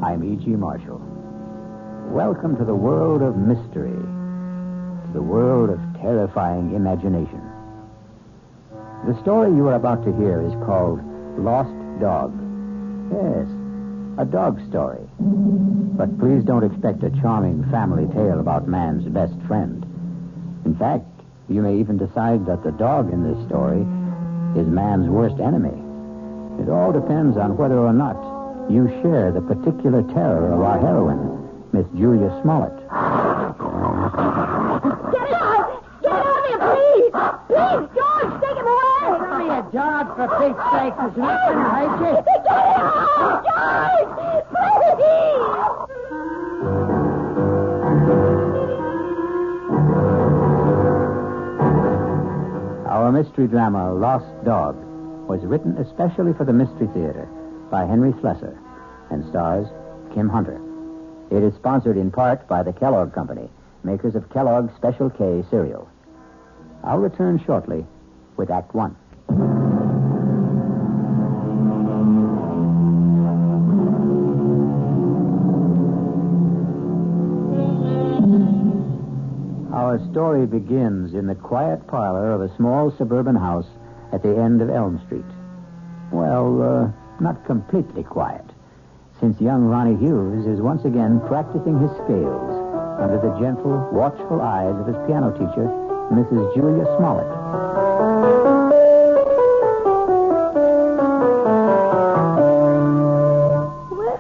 I'm E.G. Marshall. Welcome to the world of mystery, to the world of terrifying imagination. The story you are about to hear is called Lost Dog. Yes, a dog story. But please don't expect a charming family tale about man's best friend. In fact, you may even decide that the dog in this story is man's worst enemy. It all depends on whether or not you share the particular terror of our heroine, Miss Julia Smollett. Get it out! Get it out of here, please! Please, George, take him away! Give me a dog, for Pete's sake. There's nothing to hurt you. Get it out! George! Please! Our mystery drama, Lost Dog, was written especially for the Mystery Theater by Henry Slessor and stars Kim Hunter. It is sponsored in part by the Kellogg Company, makers of Kellogg's Special K cereal. I'll return shortly with Act One. Our story begins in the quiet parlor of a small suburban house at the end of Elm Street. Well, not completely quiet, since young Ronnie Hughes is once again practicing his scales under the gentle, watchful eyes of his piano teacher, Mrs. Julia Smollett.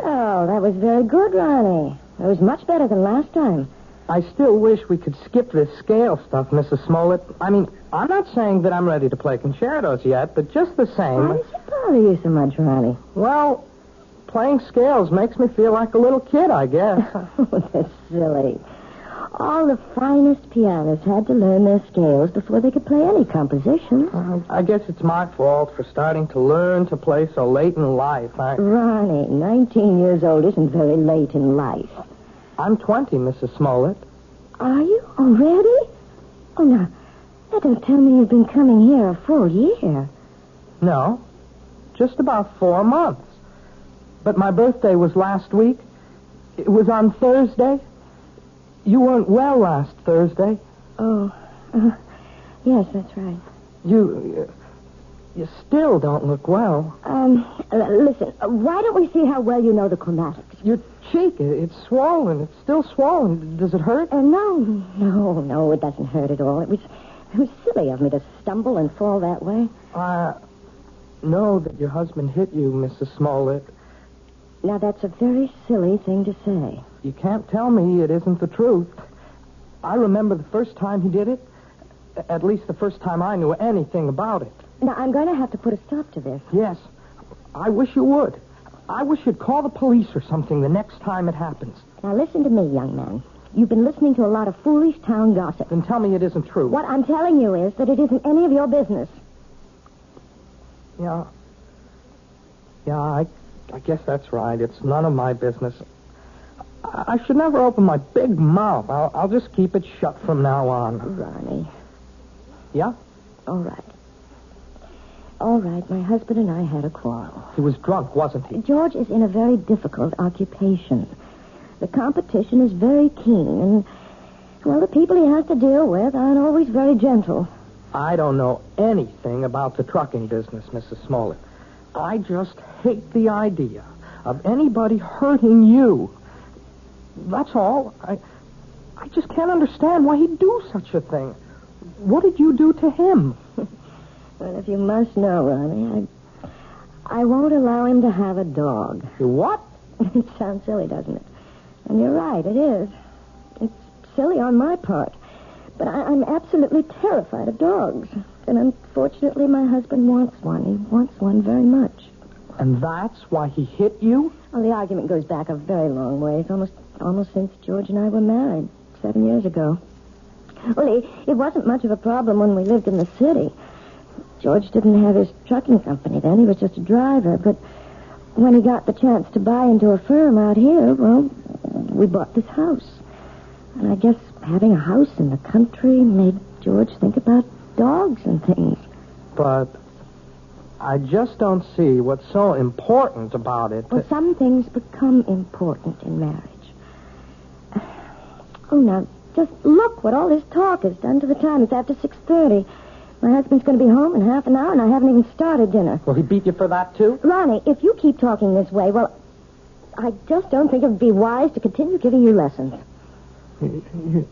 Well, that was very good, Ronnie. It was much better than last time. I still wish we could skip this scale stuff, Mrs. Smollett. I mean, I'm not saying that I'm ready to play concertos yet, but just the same... Why does it bother you so much, Ronnie? Well, playing scales makes me feel like a little kid, I guess. Oh, that's silly. All the finest pianists had to learn their scales before they could play any composition. I guess it's my fault for starting to learn to play so late in life. Ronnie, 19 years old isn't very late in life. I'm 20, Mrs. Smollett. Are you? Already? Oh, now don't tell me you've been coming here a full year. No, just about 4 months. But my birthday was last week. It was on Thursday. You weren't well last Thursday. Oh, yes, that's right. You still don't look well. Listen, why don't we see how well you know the chromatics? Your cheek, it's swollen. It's still swollen. Does it hurt? No, it doesn't hurt at all. It was silly of me to stumble and fall that way. I know that your husband hit you, Mrs. Smollett. Now, that's a very silly thing to say. You can't tell me it isn't the truth. I remember the first time he did it. At least the first time I knew anything about it. Now, I'm going to have to put a stop to this. Yes. I wish you would. I wish you'd call the police or something the next time it happens. Now, listen to me, young man. You've been listening to a lot of foolish town gossip. Then tell me it isn't true. What I'm telling you is that it isn't any of your business. Yeah, I guess that's right. It's none of my business. I should never open my big mouth. I'll just keep it shut from now on. Ronnie. Yeah? All right, my husband and I had a quarrel. He was drunk, wasn't he? George is in a very difficult occupation. The competition is very keen, and, well, the people he has to deal with aren't always very gentle. I don't know anything about the trucking business, Mrs. Smollett. I just hate the idea of anybody hurting you. That's all. I just can't understand why he'd do such a thing. What did you do to him? Well, if you must know, Ronnie, I won't allow him to have a dog. You what? It sounds silly, doesn't it? And you're right, it is. It's silly on my part. But I'm absolutely terrified of dogs. And unfortunately, my husband wants one. He wants one very much. And that's why he hit you? Well, the argument goes back a very long ways, almost since George and I were married 7 years ago. Well, it wasn't much of a problem when we lived in the city. George didn't have his trucking company then. He was just a driver. But when he got the chance to buy into a firm out here, well, we bought this house. And I guess having a house in the country made George think about dogs and things. But I just don't see what's so important about it. Well, some things become important in marriage. Oh, now, just look what all this talk has done to the time. It's after 6:30. My husband's going to be home in half an hour, and I haven't even started dinner. Will he beat you for that, too? Ronnie, if you keep talking this way, well, I just don't think it would be wise to continue giving you lessons. You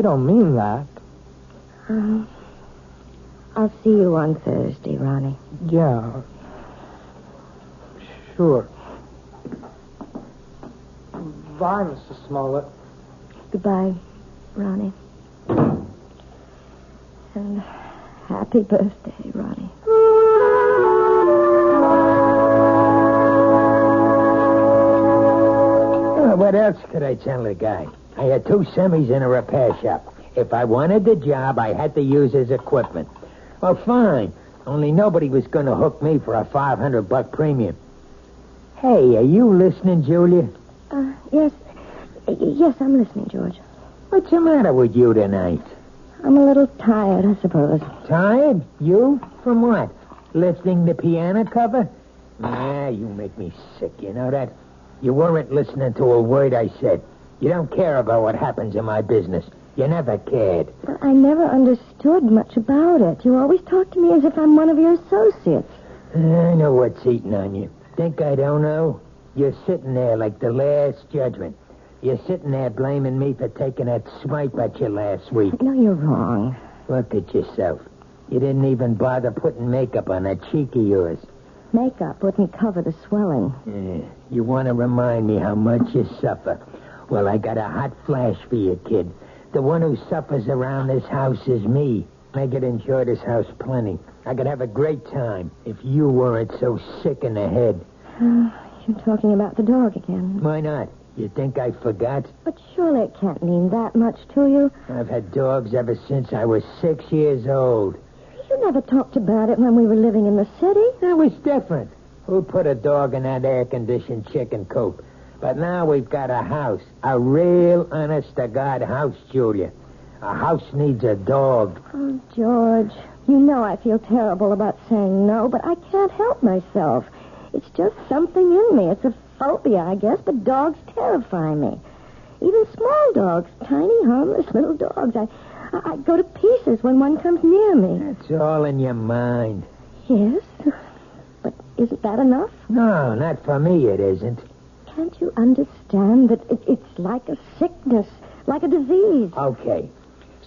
don't mean that. I'll see you on Thursday, Ronnie. Yeah. Sure. Bye, Mrs. Smollett. Goodbye, Ronnie. And happy birthday, Ronnie. What else could I tell the guy? I had 2 semis in a repair shop. If I wanted the job, I had to use his equipment. Well, fine. Only nobody was going to hook me for a $500 premium. Hey, are you listening, Julia? Yes. Yes, I'm listening, George. What's the matter with you tonight? I'm a little tired, I suppose. Tired? You? From what? Lifting the piano cover? Nah, you make me sick, you know that? You weren't listening to a word I said. You don't care about what happens in my business. You never cared. But I never understood much about it. You always talk to me as if I'm one of your associates. I know what's eating on you. Think I don't know? You're sitting there like the last judgment. You're sitting there blaming me for taking that swipe at you last week. No, you're wrong. Look at yourself. You didn't even bother putting makeup on that cheek of yours. Makeup wouldn't cover the swelling. You want to remind me how much you suffer. Well, I got a hot flash for you, kid. The one who suffers around this house is me. I could enjoy this house plenty. I could have a great time if you weren't so sick in the head. You're talking about the dog again. Why not? You think I forgot? But surely it can't mean that much to you. I've had dogs ever since I was 6 years old. You never talked about it when we were living in the city. That was different. Who put a dog in that air-conditioned chicken coop? But now we've got a house. A real, honest-to-God house, Julia. A house needs a dog. Oh, George, you know I feel terrible about saying no, but I can't help myself. It's just something in me. It's a phobia, I guess, but dogs terrify me. Even small dogs, tiny, harmless little dogs. I go to pieces when one comes near me. It's all in your mind. Yes, but isn't that enough? No, not for me it isn't. Can't you understand that it's like a sickness, like a disease? Okay,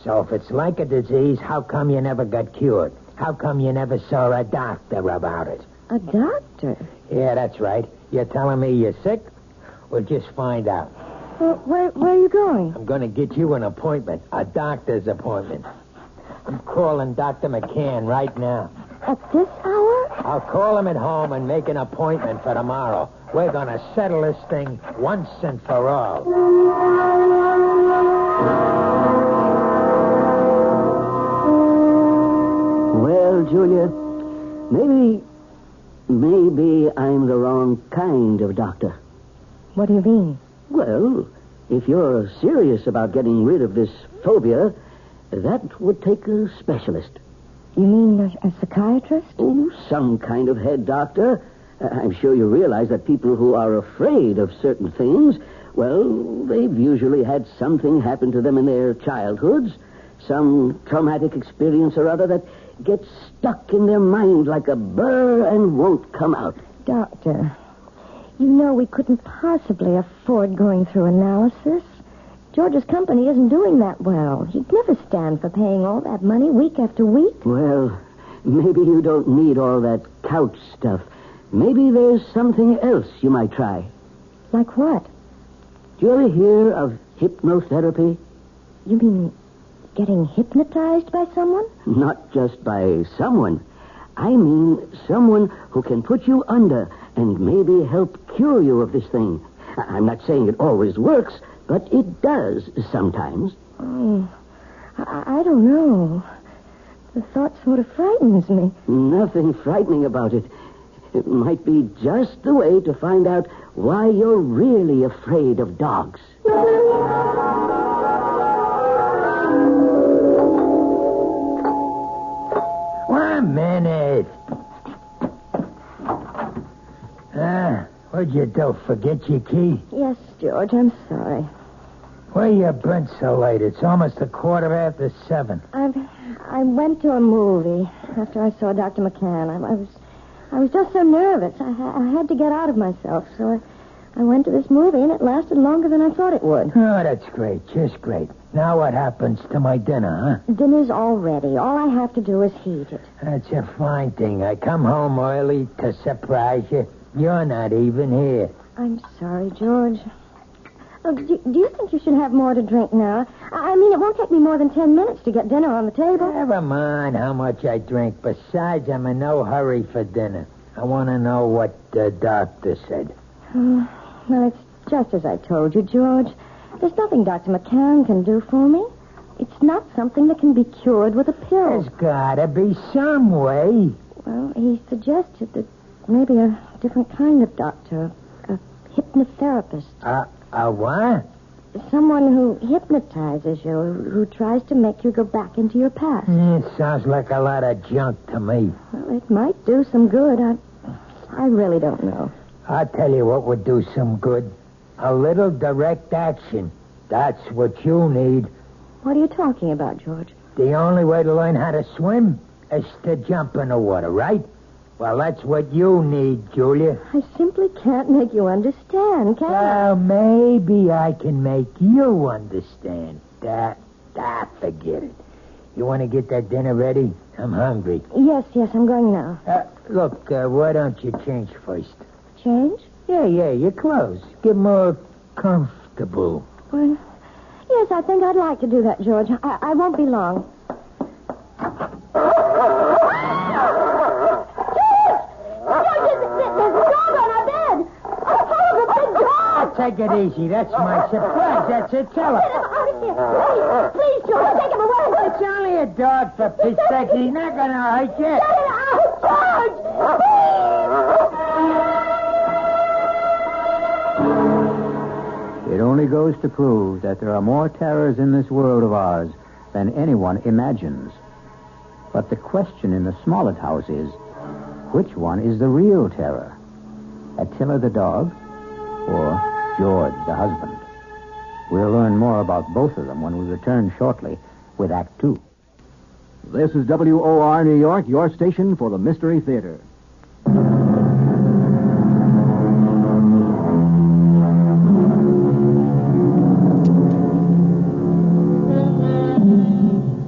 so if it's like a disease, how come you never got cured? How come you never saw a doctor about it? A doctor? Yeah, that's right. You're telling me you're sick? We'll just find out. Well, where are you going? I'm going to get you an appointment, a doctor's appointment. I'm calling Dr. McCann right now. At this hour? I'll call him at home and make an appointment for tomorrow. We're going to settle this thing once and for all. Well, Julia, maybe I'm the wrong kind of doctor. What do you mean? Well, if you're serious about getting rid of this phobia, that would take a specialist. You mean a psychiatrist? Oh, some kind of head doctor. I'm sure you realize that people who are afraid of certain things, well, they've usually had something happen to them in their childhoods, some traumatic experience or other that gets stuck in their mind like a burr and won't come out. Doctor, you know we couldn't possibly afford going through analysis. George's company isn't doing that well. He'd never stand for paying all that money week after week. Well, maybe you don't need all that couch stuff. Maybe there's something else you might try. Like what? Do you ever hear of hypnotherapy? You mean getting hypnotized by someone? Not just by someone. I mean someone who can put you under and maybe help cure you of this thing. I'm not saying it always works, but it does sometimes. Oh, I don't know. The thought sort of frightens me. Nothing frightening about it. It might be just the way to find out why you're really afraid of dogs. 1 minute. What'd you do, forget your key? Yes, George, I'm sorry. Where you been so late? It's almost 7:15. I went to a movie after I saw Dr. McCann. I was just so nervous. I had to get out of myself, so I went to this movie, and it lasted longer than I thought it would. Oh, that's great. Just great. Now what happens to my dinner, huh? Dinner's all ready. All I have to do is heat it. That's a fine thing. I come home early to surprise you. You're not even here. I'm sorry, George. Do you think you should have more to drink now? I mean, it won't take me more than 10 minutes to get dinner on the table. Never mind how much I drink. Besides, I'm in no hurry for dinner. I want to know what the doctor said. Well, it's just as I told you, George. There's nothing Dr. McCann can do for me. It's not something that can be cured with a pill. There's gotta be some way. Well, he suggested that maybe a different kind of doctor, a hypnotherapist. A what? Someone who hypnotizes you, who tries to make you go back into your past. Sounds like a lot of junk to me. Well, it might do some good. I really don't know. I'll tell you what would do some good. A little direct action. That's what you need. What are you talking about, George? The only way to learn how to swim is to jump in the water, right? Well, that's what you need, Julia. I simply can't make you understand, can I? Well, maybe I can make you understand. Forget it. You want to get that dinner ready? I'm hungry. Yes, I'm going now. Look, why don't you change first? Change? Yeah, your clothes. Get more comfortable. Well, yes, I think I'd like to do that, George. I won't be long. Take it easy. That's my surprise. That's it. Tell her. Please, George, take him away. It's only a dog, for Pete's sake. He's not going to hurt you. Get it out, It only goes to prove that there are more terrors in this world of ours than anyone imagines. But the question in the Smollett house is, which one is the real terror? Attila the dog or George the husband? We'll learn more about both of them when we return shortly with Act Two. This is WOR New York, your station for the Mystery Theater.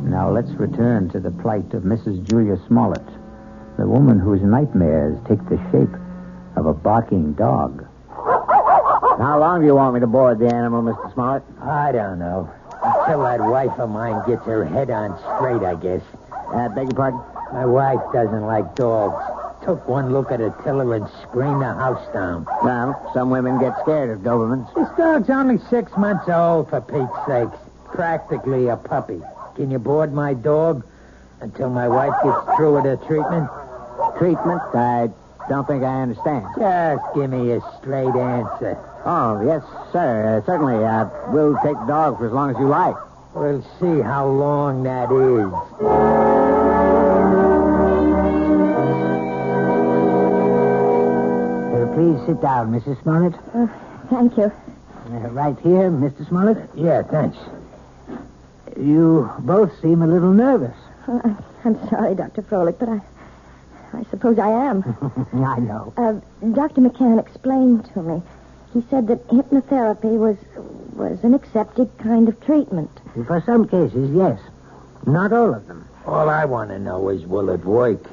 Now let's return to the plight of Mrs. Julia Smollett, the woman whose nightmares take the shape of a barking dog. How long do you want me to board the animal, Mr. Smollett? I don't know. Until that wife of mine gets her head on straight, I guess. Beg your pardon? My wife doesn't like dogs. Took one look at Attila and screamed the house down. Well, some women get scared of Dobermans. This dog's only 6 months old, for Pete's sakes. Practically a puppy. Can you board my dog until my wife gets through with her treatment? Treatment? I don't think I understand. Just give me a straight answer. Oh, yes, sir. Certainly. We'll take the dog for as long as you like. We'll see how long that is. Please sit down, Mrs. Smollett. Thank you. Right here, Mr. Smollett. Yeah, thanks. You both seem a little nervous. I'm sorry, Dr. Froelich, but I suppose I am. I know. Dr. McCann explained to me. He said that hypnotherapy was an accepted kind of treatment. For some cases, yes. Not all of them. All I want to know is, will it work?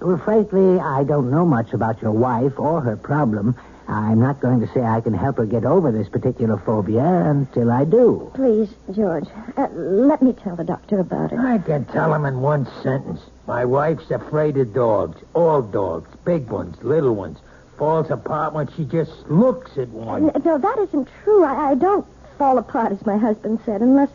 Well, frankly, I don't know much about your wife or her problem. I'm not going to say I can help her get over this particular phobia until I do. Please, George, let me tell the doctor about it. I can tell him in one sentence. My wife's afraid of dogs. All dogs. Big ones, little ones. Falls apart when she just looks at one. No, that isn't true. I don't fall apart, as my husband said, unless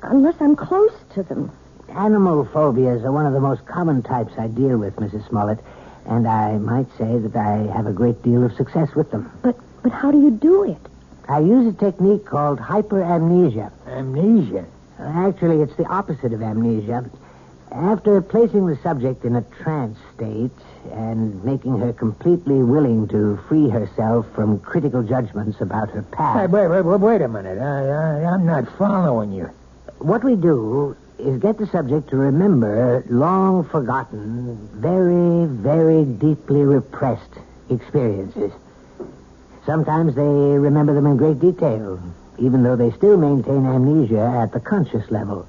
I'm close to them. Animal phobias are one of the most common types I deal with, Mrs. Smollett, and I might say that I have a great deal of success with them. But how do you do it? I use a technique called hyperamnesia. Amnesia? Actually, it's the opposite of amnesia. After placing the subject in a trance state and making her completely willing to free herself from critical judgments about her past... Wait a minute. I'm not following you. What we do is get the subject to remember long-forgotten, very, very deeply repressed experiences. Sometimes they remember them in great detail, even though they still maintain amnesia at the conscious level.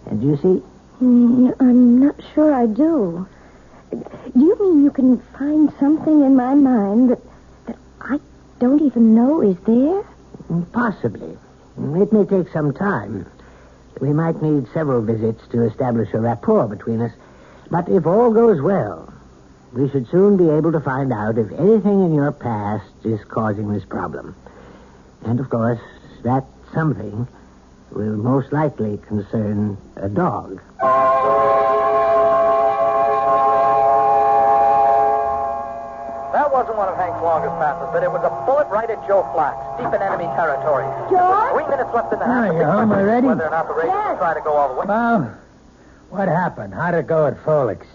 And do you see? I'm not sure I do. Do you mean you can find something in my mind that I don't even know is there? Possibly. It may take some time. We might need several visits to establish a rapport between us. But if all goes well, we should soon be able to find out if anything in your past is causing this problem. And, of course, that something will most likely concern a dog. That wasn't one of Hank's longest passes, but it was a bullet right at Joe Flax, deep in enemy territory. George? 3 minutes left in the half. You home already? Whether or not the Raiders will try to go all the way. Well, what happened? How'd it go at Folix?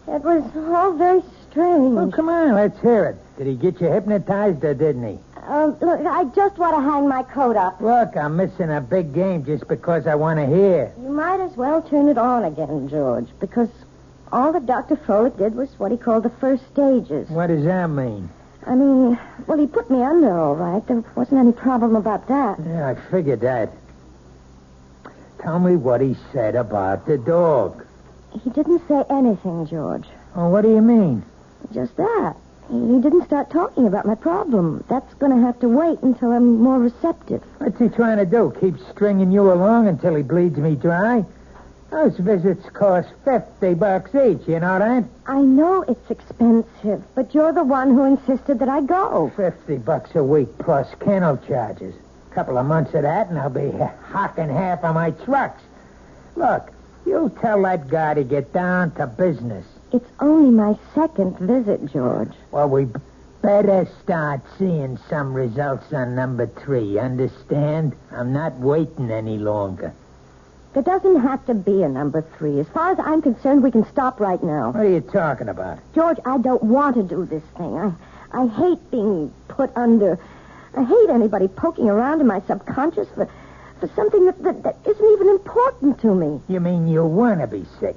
It was all very strange. Well, come on, let's hear it. Did he get you hypnotized or didn't he? Look, I just want to hang my coat up. Look, I'm missing a big game just because I want to hear. You might as well turn it on again, George, because all that Dr. Froelich did was what he called the first stages. What does that mean? I mean, well, he put me under all right. There wasn't any problem about that. Yeah, I figured that. Tell me what he said about the dog. He didn't say anything, George. Oh, what do you mean? Just that. He didn't start talking about my problem. That's going to have to wait until I'm more receptive. What's he trying to do? Keep stringing you along until he bleeds me dry? Those visits cost $50 each, you know that? I know it's expensive, but you're the one who insisted that I go. $50 a week plus kennel charges. A couple of months of that, and I'll be hocking half of my trucks. Look, you tell that guy to get down to business. It's only my second visit, George. Well, we better start seeing some results on number 3, understand? I'm not waiting any longer. There doesn't have to be a number 3. As far as I'm concerned, we can stop right now. What are you talking about? George, I don't want to do this thing. I hate being put under. I hate anybody poking around in my subconscious for something that isn't even important to me. You mean you want to be sick?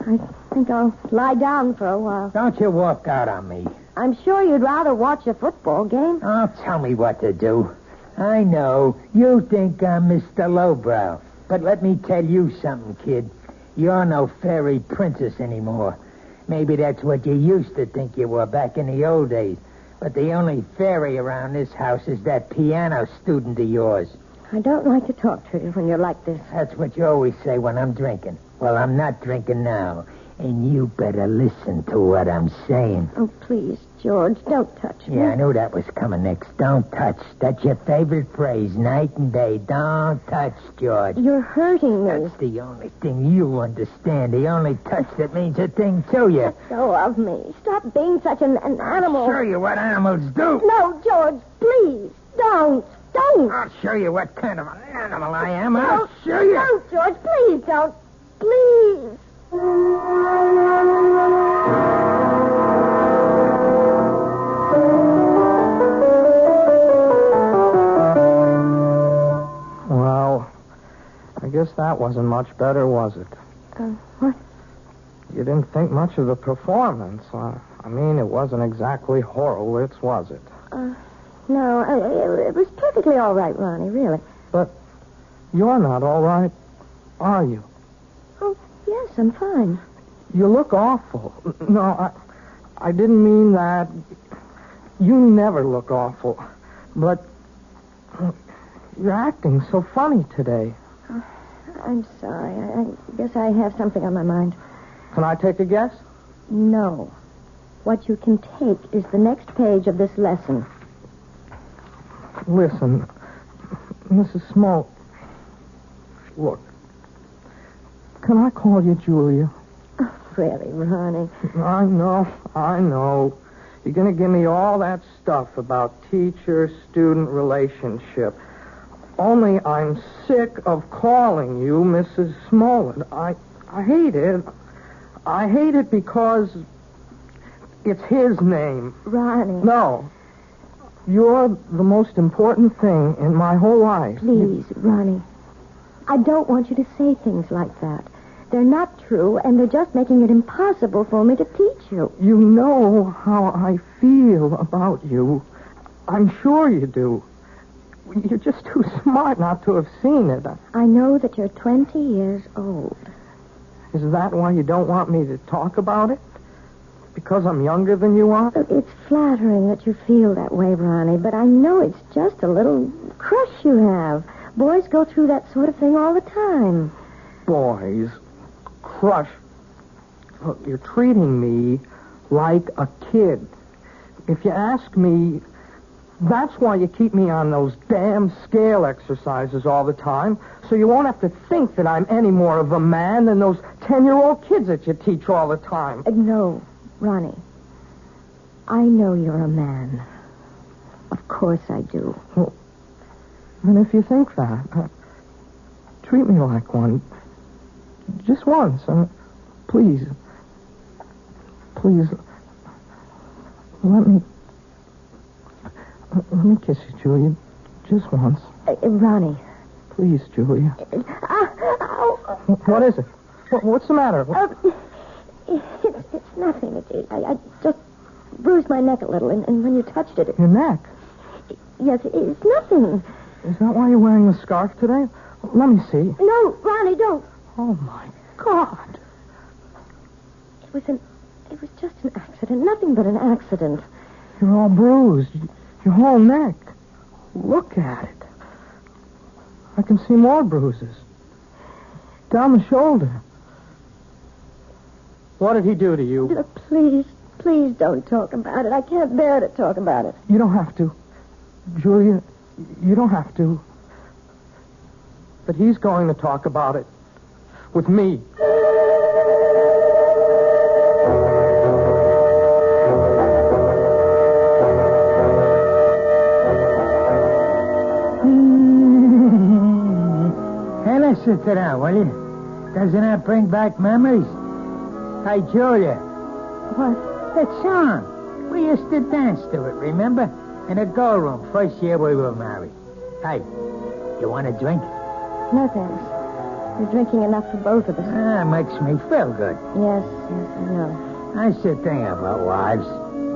I think I'll lie down for a while. Don't you walk out on me. I'm sure you'd rather watch a football game. Oh, tell me what to do. I know. You think I'm Mr. Lowbrow. But let me tell you something, kid. You're no fairy princess anymore. Maybe that's what you used to think you were back in the old days. But the only fairy around this house is that piano student of yours. I don't like to talk to you when you're like this. That's what you always say when I'm drinking. Well, I'm not drinking now. And you better listen to what I'm saying. Oh, please, George, don't touch me. Yeah, I knew that was coming next. Don't touch. That's your favorite phrase, night and day. Don't touch, George. You're hurting me. That's the only thing you understand. The only touch that means a thing to you. Let go of me. Stop being such an animal. I'll show you what animals do. No, George, please, don't. I'll show you what kind of an animal I am. I'll show you. Don't, George, please don't. Please. Well, I guess that wasn't much better, was it? What? You didn't think much of the performance. I mean, it wasn't exactly Horowitz, was it? No, it was perfectly all right, Ronnie, really. But you're not all right, are you? Oh, yes, I'm fine. You look awful. No, I didn't mean that. You never look awful. But you're acting so funny today. I'm sorry. I guess I have something on my mind. Can I take a guess? No. What you can take is the next page of this lesson. Listen, Mrs. Smoke. Look. Can I call you Julia? Oh, really, Ronnie? I know. You're going to give me all that stuff about teacher-student relationship. Only I'm sick of calling you Mrs. Smollett. I I hate it. I hate it because it's his name. Ronnie. No. You're the most important thing in my whole life. Please, Ronnie. I don't want you to say things like that. They're not true, and they're just making it impossible for me to teach you. You know how I feel about you. I'm sure you do. You're just too smart not to have seen it. I know that you're 20 years old. Is that why you don't want me to talk about it? Because I'm younger than you are? Look, it's flattering that you feel that way, Ronnie, but I know it's just a little crush you have. Boys go through that sort of thing all the time. Boys. Crush. Look, you're treating me like a kid. If you ask me, that's why you keep me on those damn scale exercises all the time, so you won't have to think that I'm any more of a man than those 10-year-old kids that you teach all the time. No, Ronnie. I know you're a man. Of course I do. Well, and if you think that, treat me like one. Just once. Please. Please. Let me kiss you, Julia. Just once. Ronnie. Please, Julia. What is it? What's the matter? It's nothing. I just bruised my neck a little, and when you touched it... Your neck? Yes, it's nothing. Is that why you're wearing the scarf today? Let me see. No, Ronnie, don't. Oh, my God. It was just an accident. Nothing but an accident. You're all bruised. Your whole neck. Look at it. I can see more bruises. Down the shoulder. What did he do to you? Look, please don't talk about it. I can't bear to talk about it. You don't have to. Julia, you don't have to. But he's going to talk about it. With me. Hannah, sit down, will you? Doesn't that bring back memories? Hey, Julia. What? That song. We used to dance to it, remember? In a girl room, first year we were married. Hey, you want a drink? No, thanks. You're drinking enough for both of us. Ah, makes me feel good. Yes, I know. I should think about wives.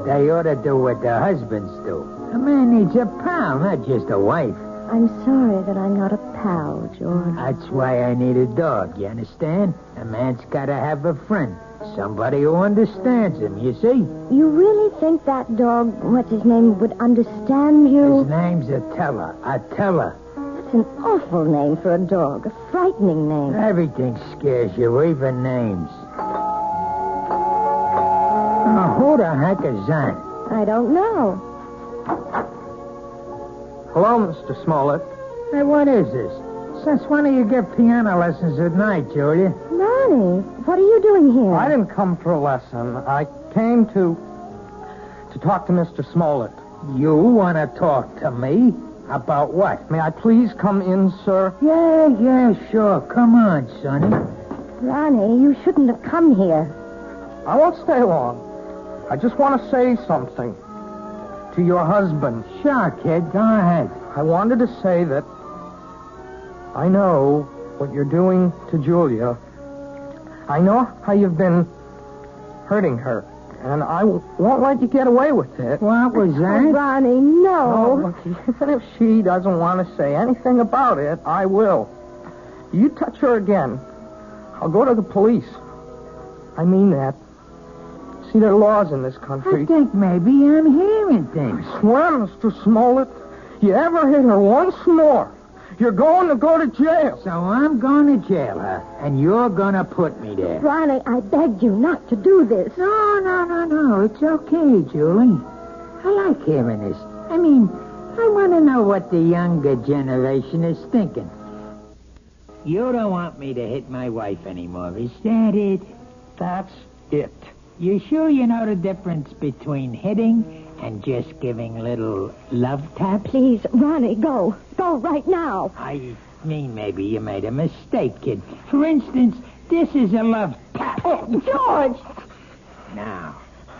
They ought to do what their husbands do. A man needs a pal, not just a wife. I'm sorry that I'm not a pal, George. That's why I need a dog, you understand? A man's got to have a friend. Somebody who understands him, you see? You really think that dog, what's his name, would understand you? His name's Attila. Attila. That's an awful name for a dog. A frightening name. Everything scares you, even names. Oh, who the heck is that? I don't know. Hello, Mr. Smollett. Hey, what is this? Since when do you give piano lessons at night, Julia? Ronnie, what are you doing here? I didn't come for a lesson. I came to talk to Mr. Smollett. You want to talk to me? About what? May I please come in, sir? Yeah, sure. Come on, Sonny. Ronnie, you shouldn't have come here. I won't stay long. I just want to say something to your husband. Sure, kid. Go ahead. I wanted to say that I know what you're doing to Julia. I know how you've been hurting her, and I won't let you get away with it. What was that? Oh, Ronnie, no. Look, even if she doesn't want to say anything about it, I will. You touch her again, I'll go to the police. I mean that. See, there are laws in this country. I think maybe I'm hearing things. I swear, Mr. Smollett, you ever hit her once more, you're going to go to jail. So I'm going to jail her, and you're going to put me there. Ronnie, I begged you not to do this. No. It's okay, Julie. I like hearing this. I mean, I want to know what the younger generation is thinking. You don't want me to hit my wife anymore, is that it? That's it. You sure you know the difference between hitting and just giving little love taps? Please, Ronnie, go. Go right now. I mean, maybe you made a mistake, kid. For instance, This is a love tap. George! Now,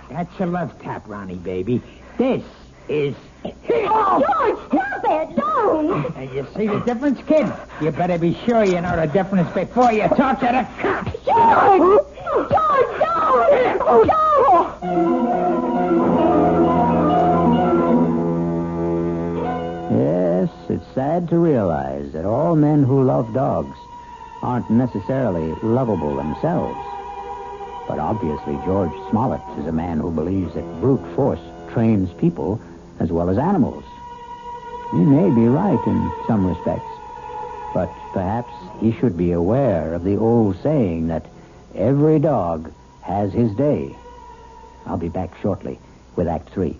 that's a love tap, Ronnie, baby. This is... George, stop it! Don't! And you see the difference, kid? You better be sure you know the difference before you talk to the cops. George! George, don't! Yes, it's sad to realize that all men who love dogs aren't necessarily lovable themselves. But obviously, George Smollett is a man who believes that brute force trains people as well as animals. He may be right in some respects, but perhaps he should be aware of the old saying that every dog has his day. I'll be back shortly with Act 3.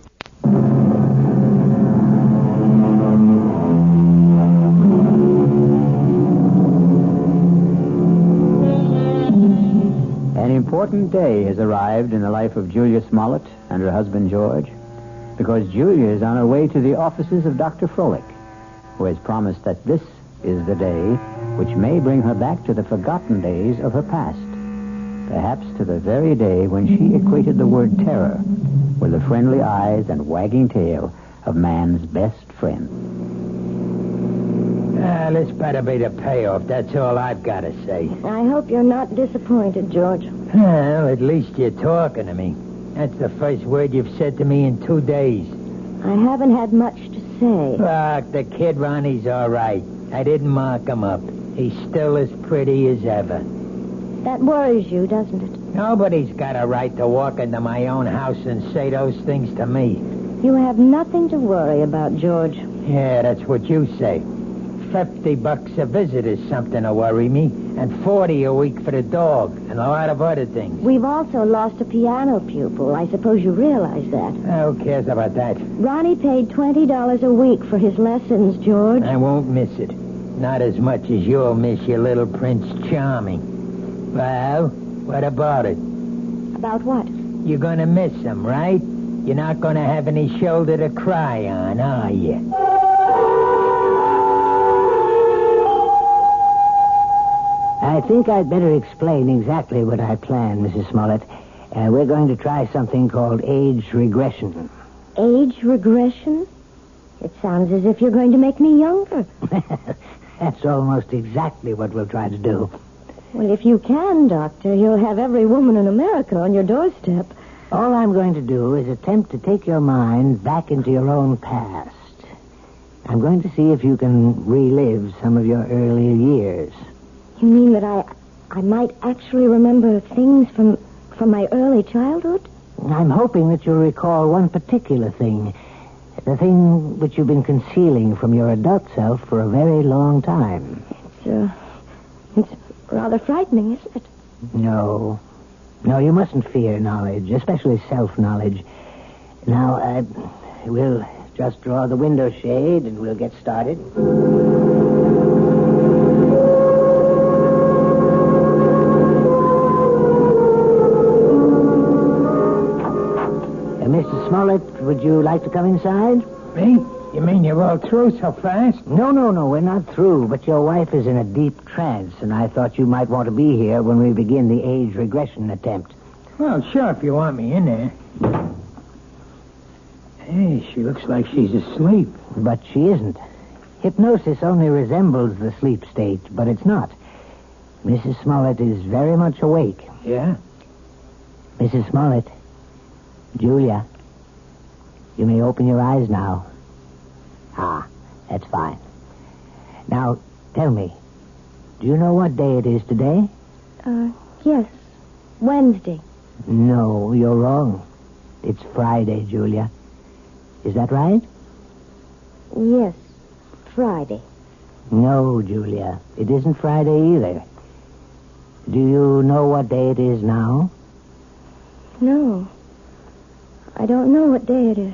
An important day has arrived in the life of Julia Smollett and her husband George, because Julia is on her way to the offices of Dr. Froelich, who has promised that this is the day which may bring her back to the forgotten days of her past, perhaps to the very day when she equated the word terror with the friendly eyes and wagging tail of man's best friend. This better be the payoff. That's all I've got to say. I hope you're not disappointed, George. Well, at least you're talking to me. That's the first word you've said to me in 2 days. I haven't had much to say. Look, the kid Ronnie's all right. I didn't mark him up. He's still as pretty as ever. That worries you, doesn't it? Nobody's got a right to walk into my own house and say those things to me. You have nothing to worry about, George. Yeah, that's what you say. $50 a visit is something to worry me, and $40 a week for the dog, and a lot of other things. We've also lost a piano pupil. I suppose you realize that. Who cares about that? Ronnie paid $20 a week for his lessons, George. I won't miss it. Not as much as you'll miss your little Prince Charming. Well, what about it? About what? You're going to miss him, right? You're not going to have any shoulder to cry on, are you? I think I'd better explain exactly what I plan, Mrs. Smollett. We're going to try something called age regression. Age regression? It sounds as if you're going to make me younger. That's almost exactly what we'll try to do. Well, if you can, Doctor, you'll have every woman in America on your doorstep. All I'm going to do is attempt to take your mind back into your own past. I'm going to see if you can relive some of your earlier years. You mean that I might actually remember things from my early childhood? I'm hoping that you'll recall one particular thing. The thing which you've been concealing from your adult self for a very long time. It's rather frightening, isn't it? No, you mustn't fear knowledge, especially self-knowledge. Now, we'll just draw the window shade and we'll get started. Mr. Smollett, would you like to come inside? Me? You mean you're all through so fast? No, we're not through, but your wife is in a deep trance, and I thought you might want to be here when we begin the age regression attempt. Well, sure, if you want me in there. Hey, she looks like she's asleep. But she isn't. Hypnosis only resembles the sleep state, but it's not. Mrs. Smollett is very much awake. Yeah? Mrs. Smollett, Julia, you may open your eyes now. Ah, that's fine. Now, tell me, do you know what day it is today? Yes. Wednesday. No, you're wrong. It's Friday, Julia. Is that right? Yes. Friday. No, Julia. It isn't Friday either. Do you know what day it is now? No. I don't know what day it is.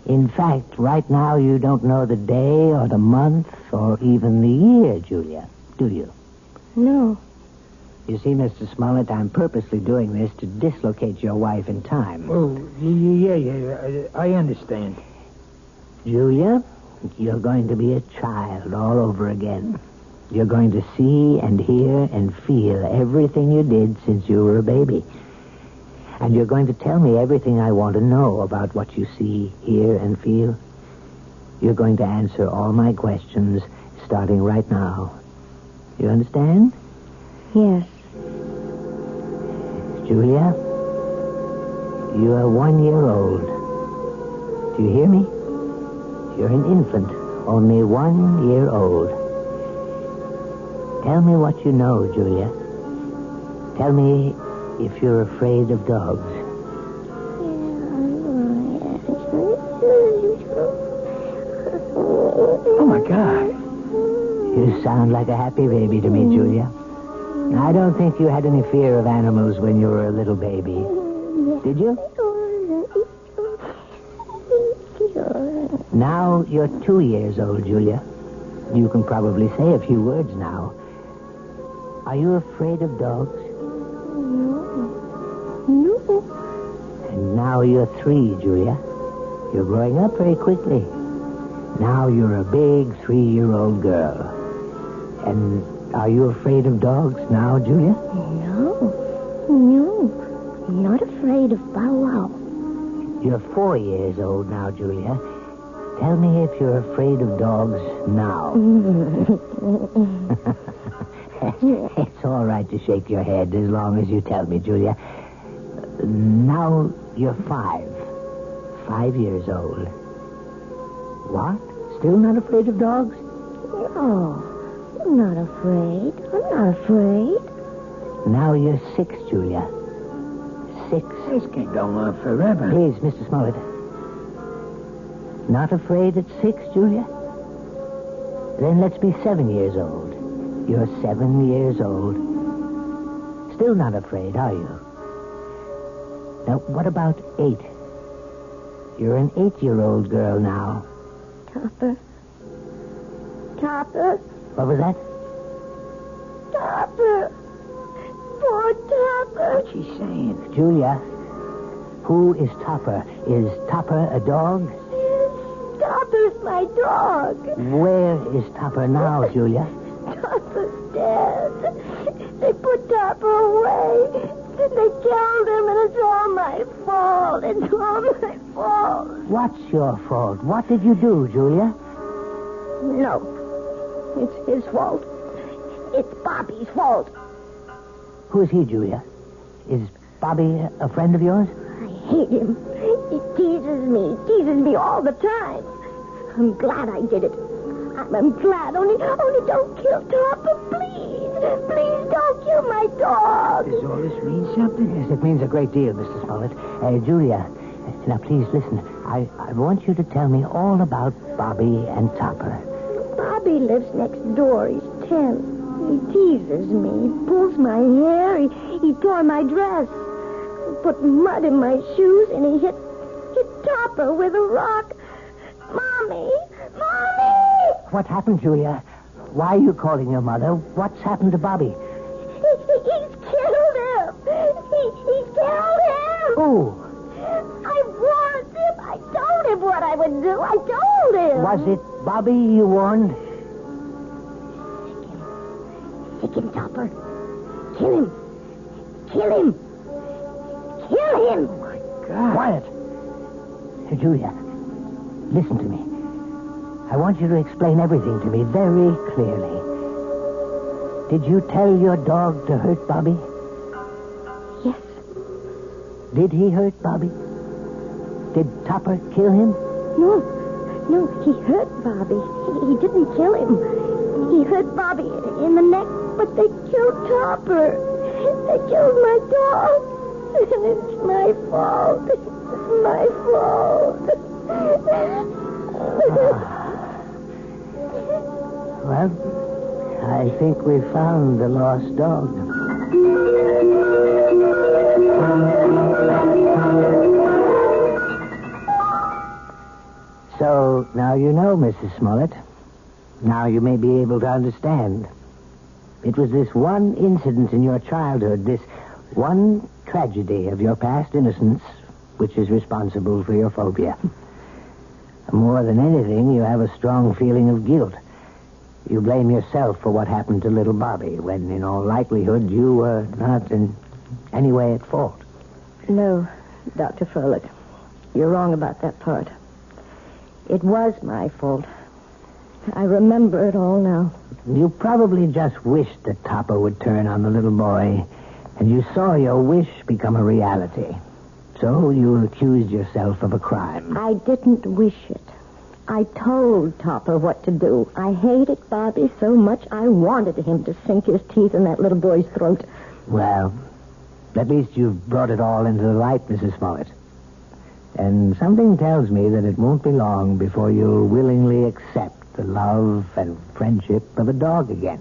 In fact, right now you don't know the day or the month or even the year, Julia, do you? No. You see, Mr. Smollett, I'm purposely doing this to dislocate your wife in time. Oh, yeah, I understand. Julia, you're going to be a child all over again. You're going to see and hear and feel everything you did since you were a baby. And you're going to tell me everything I want to know about what you see, hear, and feel. You're going to answer all my questions starting right now. You understand? Yes. Julia, you are 1 year old. Do you hear me? You're an infant, only 1 year old. Tell me what you know, Julia. Tell me if you're afraid of dogs. Oh, my God. You sound like a happy baby to me, Julia. I don't think you had any fear of animals when you were a little baby. Did you? Now you're 2 years old, Julia. You can probably say a few words now. Are you afraid of dogs? No. And now you're 3, Julia. You're growing up very quickly. Now you're a big 3-year-old girl. And are you afraid of dogs now, Julia? No. I'm not afraid of Bow Wow. You're 4 years old now, Julia. Tell me if you're afraid of dogs now. It's all right to shake your head as long as you tell me, Julia. Now you're 5. 5 years old. What? Still not afraid of dogs? No. I'm not afraid. Now you're 6, Julia. 6. This can go on forever. Please, Mr. Smollett. Not afraid at 6, Julia? Then let's be 7 years old. You're 7 years old. Still not afraid, are you? Now, what about 8? You're an 8-year-old girl now. Topper. What was that? Topper. Poor Topper. What's she saying? Julia, who is Topper? Is Topper a dog? Topper's my dog. Where is Topper now, Julia? Topper's dead. They put Topper away. They killed him, and it's all my fault. What's your fault? What did you do, Julia? No. It's his fault. It's Bobby's fault. Who is he, Julia? Is Bobby a friend of yours? I hate him. He teases me all the time. I'm glad I did it. I'm glad. Only don't kill Topper, please. Please don't kill my dog. Does all this mean something? Yes, it means a great deal, Mr. Smollett. Julia, now please listen. I want you to tell me all about Bobby and Topper. Bobby lives next door. He's 10. He teases me. He pulls my hair. He tore my dress. He put mud in my shoes, and he hit Topper with a rock. Mommy! What happened, Julia? Why are you calling your mother? What's happened to Bobby? He's killed him! He's killed him! Who? I warned him. I told him what I would do. I told him. Was it Bobby you warned? Sick him, Topper. Kill him. Kill him. Kill him. Oh, my God. Quiet. Julia, listen to me. I want you to explain everything to me very clearly. Did you tell your dog to hurt Bobby? Yes. Did he hurt Bobby? Did Topper kill him? No, he hurt Bobby. He didn't kill him. He hurt Bobby in the neck, but they killed Topper. They killed my dog. And it's my fault. It's my fault. Well, I think we found the lost dog. So, now you know, Mrs. Smollett. Now you may be able to understand. It was this one incident in your childhood, this one tragedy of your past innocence, which is responsible for your phobia. More than anything, you have a strong feeling of guilt. You blame yourself for what happened to little Bobby, when in all likelihood you were not in any way at fault. No, Dr. Froelich. You're wrong about that part. It was my fault. I remember it all now. You probably just wished that Topper would turn on the little boy, and you saw your wish become a reality. So you accused yourself of a crime. I didn't wish it. I told Topper what to do. I hated Bobby so much I wanted him to sink his teeth in that little boy's throat. Well, at least you've brought it all into the light, Mrs. Smollett. And something tells me that it won't be long before you'll willingly accept the love and friendship of a dog again.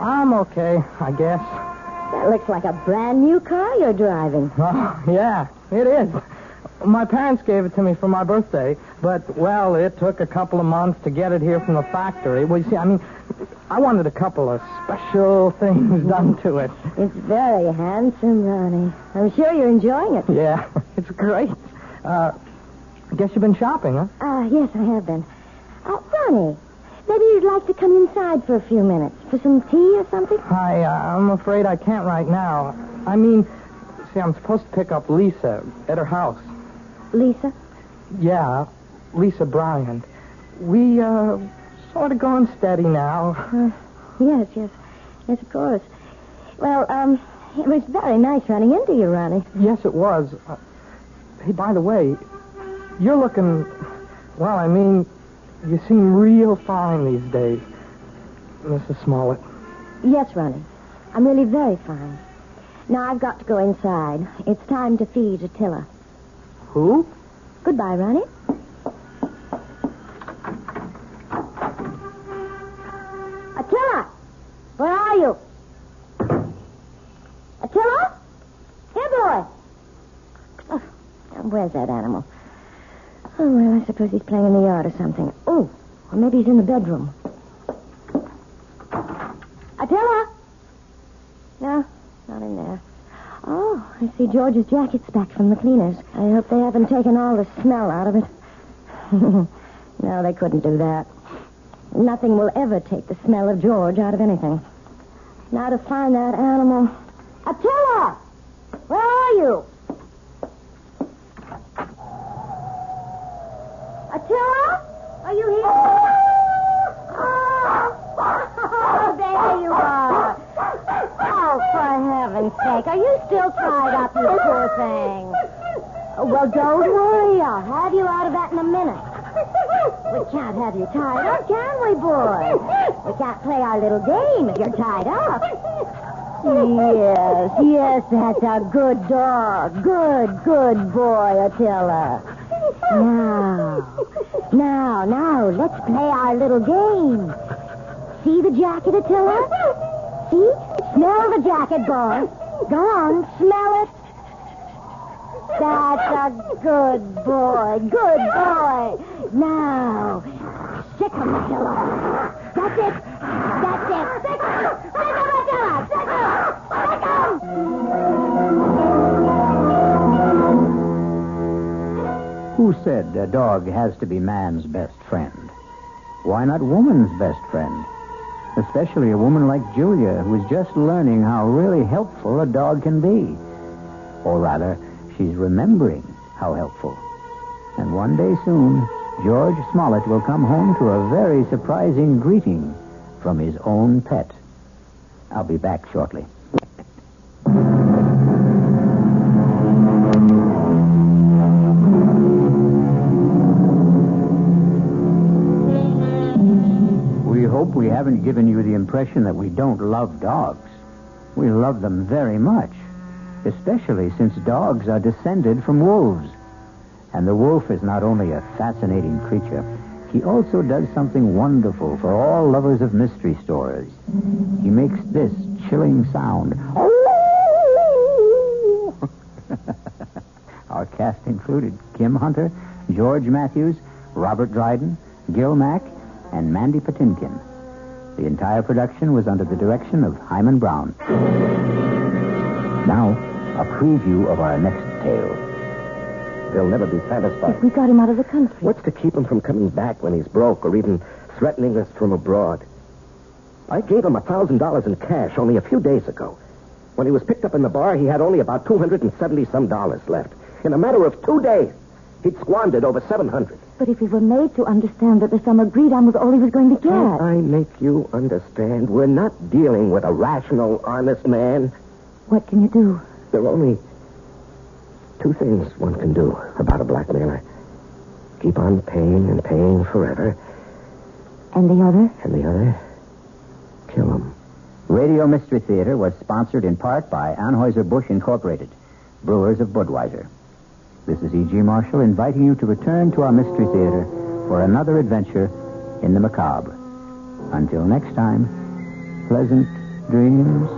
I'm okay, I guess. That looks like a brand new car you're driving. Oh, yeah, it is. My parents gave it to me for my birthday, but, well, it took a couple of months to get it here from the factory. Well, you see, I wanted a couple of special things done to it. It's very handsome, Ronnie. I'm sure you're enjoying it. Yeah, it's great. I guess you've been shopping, huh? Yes, I have been. Ronnie, maybe you'd like to come inside for a few minutes for some tea or something? I'm afraid I can't right now. See, I'm supposed to pick up Lisa at her house. Lisa? Yeah, Lisa Bryant. We, sort of going steady now. Yes, of course. Well, it was very nice running into you, Ronnie. Yes, it was. Hey, by the way, you're looking, you seem real fine these days, Mrs. Smollett. Yes, Ronnie. I'm really very fine. Now I've got to go inside. It's time to feed Attila. Who? Goodbye, Ronnie. Attila! Where are you? Attila? Here, boy. Oh, where's that animal? Oh, well, I suppose he's playing in the yard or something. Oh, or maybe he's in the bedroom. Attila? No, not in there. Oh, I see George's jacket's back from the cleaners. I hope they haven't taken all the smell out of it. No, they couldn't do that. Nothing will ever take the smell of George out of anything. Now to find that animal. Attila! Where are you? Attila? Are you here? Oh, there you are. Oh, for heaven's sake. Are you still tied up, you poor thing? Well, don't worry. I'll have you out of that in a minute. We can't have you tied up, can we, boy? We can't play our little game if you're tied up. Yes, that's a good dog. Good boy, Attila. Now, let's play our little game. See the jacket, Attila? See? Smell the jacket, boy. Go on, smell it. That's a good boy. Now, sick him, Attila. That's it. Sick him, Attila. Sick him. Who said a dog has to be man's best friend? Why not woman's best friend? Especially a woman like Julia, who's just learning how really helpful a dog can be. Or rather, she's remembering how helpful. And one day soon, George Smollett will come home to a very surprising greeting from his own pet. I'll be back shortly. We hope we haven't given you the impression that we don't love dogs. We love them very much, especially since dogs are descended from wolves. And the wolf is not only a fascinating creature, he also does something wonderful for all lovers of mystery stories. He makes this chilling sound. Our cast included Kim Hunter, George Matthews, Robert Dryden, Gil Mack, and Mandy Patinkin. The entire production was under the direction of Hyman Brown. Now, a preview of our next tale. They'll never be satisfied. If we got him out of the country. What's to keep him from coming back when he's broke or even threatening us from abroad? I gave him $1,000 in cash only a few days ago. When he was picked up in the bar, he had only about $270 left. In a matter of 2 days, he'd squandered over $700. But if he were made to understand that the sum agreed on was all he was going to get. Can't I make you understand? We're not dealing with a rational, honest man. What can you do? There are only 2 things one can do about a blackmailer. Keep on paying and paying forever. And the other? And the other, kill him. Radio Mystery Theater was sponsored in part by Anheuser-Busch Incorporated, brewers of Budweiser. This is E.G. Marshall inviting you to return to our Mystery Theater for another adventure in the macabre. Until next time, pleasant dreams.